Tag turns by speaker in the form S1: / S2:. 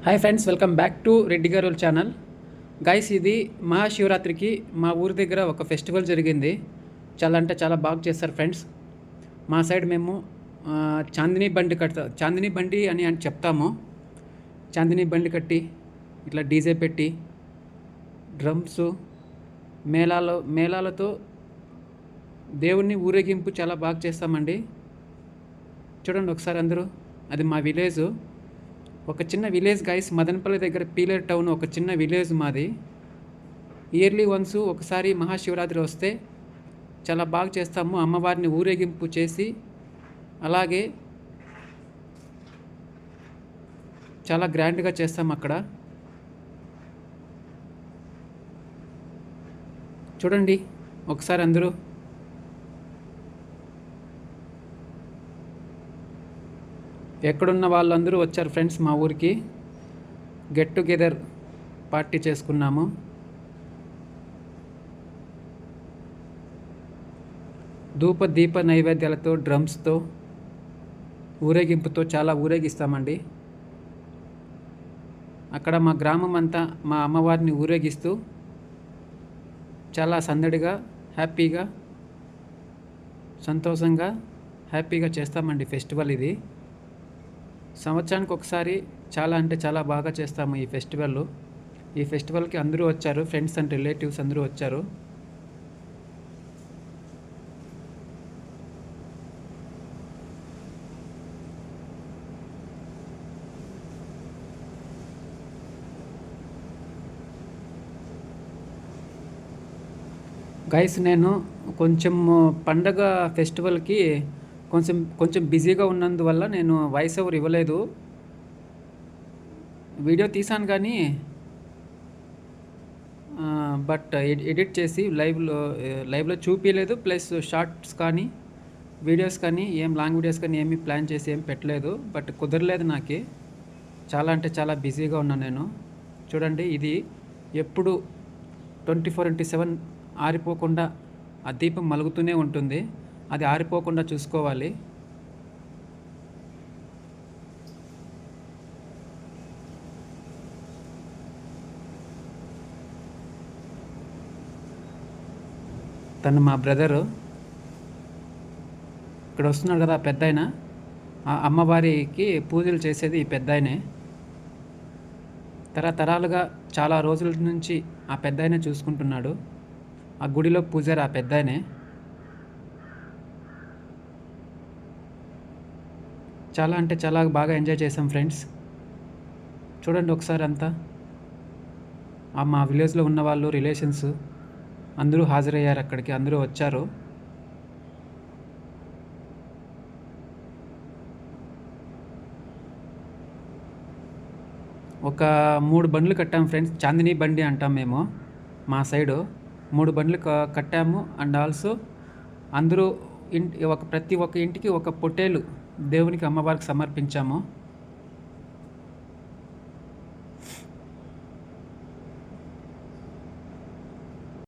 S1: Hi friends, welcome back to Reddy గారు channel. Guys, ఇది మహాశివరాత్రికి మా ఊరి దగ్గర ఒక ఫెస్టివల్ జరిగింది. చాలా అంటే చాలా బాగా చేస్తారు ఫ్రెండ్స్. మా సైడ్ మేము చాందినీ బండి అని చెప్తాము. చాందినీ బండి కట్టి ఇట్లా డీజే పెట్టి డ్రమ్స్ మేళాలతో దేవుణ్ణి ఊరేగింపు చాలా బాగా చేస్తామండి. చూడండి ఒకసారి అందరూ. అది మా విలేజు, ఒక చిన్న విలేజ్ గైస్. మదనపల్లి దగ్గర పీలేరు టౌన్ ఒక చిన్న విలేజ్ మాది. ఇయర్లీ వన్స్ ఒకసారి మహాశివరాత్రి వస్తే చాలా బాగా చేస్తాము. అమ్మవారిని ఊరేగింపు చేసి అలాగే చాలా గ్రాండ్గా చేస్తాము అక్కడ. చూడండి ఒకసారి అందరూ. ఎక్కడున్న వాళ్ళందరూ వచ్చారు ఫ్రెండ్స్. మా ఊరికి గెట్ టుగెదర్ పార్టీ చేసుకున్నాము. ధూప దీప నైవేద్యాలతో, డ్రమ్స్తో, ఊరేగింపుతో చాలా ఊరేగిస్తామండి. అక్కడ మా గ్రామం అంతా మా అమ్మవారిని ఊరేగిస్తూ చాలా సందడిగా, హ్యాపీగా, సంతోషంగా, హ్యాపీగా చేస్తామండి ఫెస్టివల్ ఇది. సంవత్సరానికి ఒకసారి చాలా అంటే చాలా బాగా చేస్తాము ఈ ఫెస్టివల్. ఈ ఫెస్టివల్కి అందరూ వచ్చారు, ఫ్రెండ్స్ అండ్ రిలేటివ్స్ అందరూ వచ్చారు. గైస్, నేను కొంచెం పండగ ఫెస్టివల్కి కొంచెం బిజీగా ఉన్నందువల్ల నేను వాయిస్ ఓవర్ ఇవ్వలేదు. వీడియో తీసాను కానీ బట్ ఎడిట్ చేసి లైవ్లో చూపించలేదు. ప్లస్ షార్ట్స్ కానీ వీడియోస్ కానీ లాంగ్ వీడియోస్ కానీ ఏమీ ప్లాన్ చేసి ఏం పెట్టలేదు. బట్ కుదరలేదు నాకు. చాలా అంటే చాలా బిజీగా ఉన్నాను నేను. చూడండి, ఇది ఎప్పుడు 24/7 ఆరిపోకుండా ఆ దీపం మలుగుతూనే ఉంటుంది. అది ఆరిపోకుండా చూసుకోవాలి. తను మా బ్రదరు. ఇక్కడ వస్తున్నాడు కదా పెద్ద ఆయన. ఆ అమ్మవారికి పూజలు చేసేది ఈ పెద్ద ఆయనే. తరతరాలుగా చాలా రోజుల నుంచి ఆ పెద్ద ఆయనే చూసుకుంటున్నాడు. ఆ గుడిలో పూజారి ఆ పెద్ద ఆయనే. చాలా అంటే చాలా బాగా ఎంజాయ్ చేసాం ఫ్రెండ్స్. చూడండి ఒకసారి అంతా. మా విలేజ్లో ఉన్న వాళ్ళు, రిలేషన్స్ అందరూ హాజరయ్యారు అక్కడికి. అందరూ వచ్చారు. ఒక 3 బండ్లు కట్టాము ఫ్రెండ్స్. చాందినీ బండి అంటాం మేము మా సైడు. 3 బండ్లు కట్టాము. అండ్ ఆల్సో అందరూ ప్రతి ఒక్క ఇంటికి ఒక పొట్టేలు దేవునికి, అమ్మవారికి సమర్పించాము.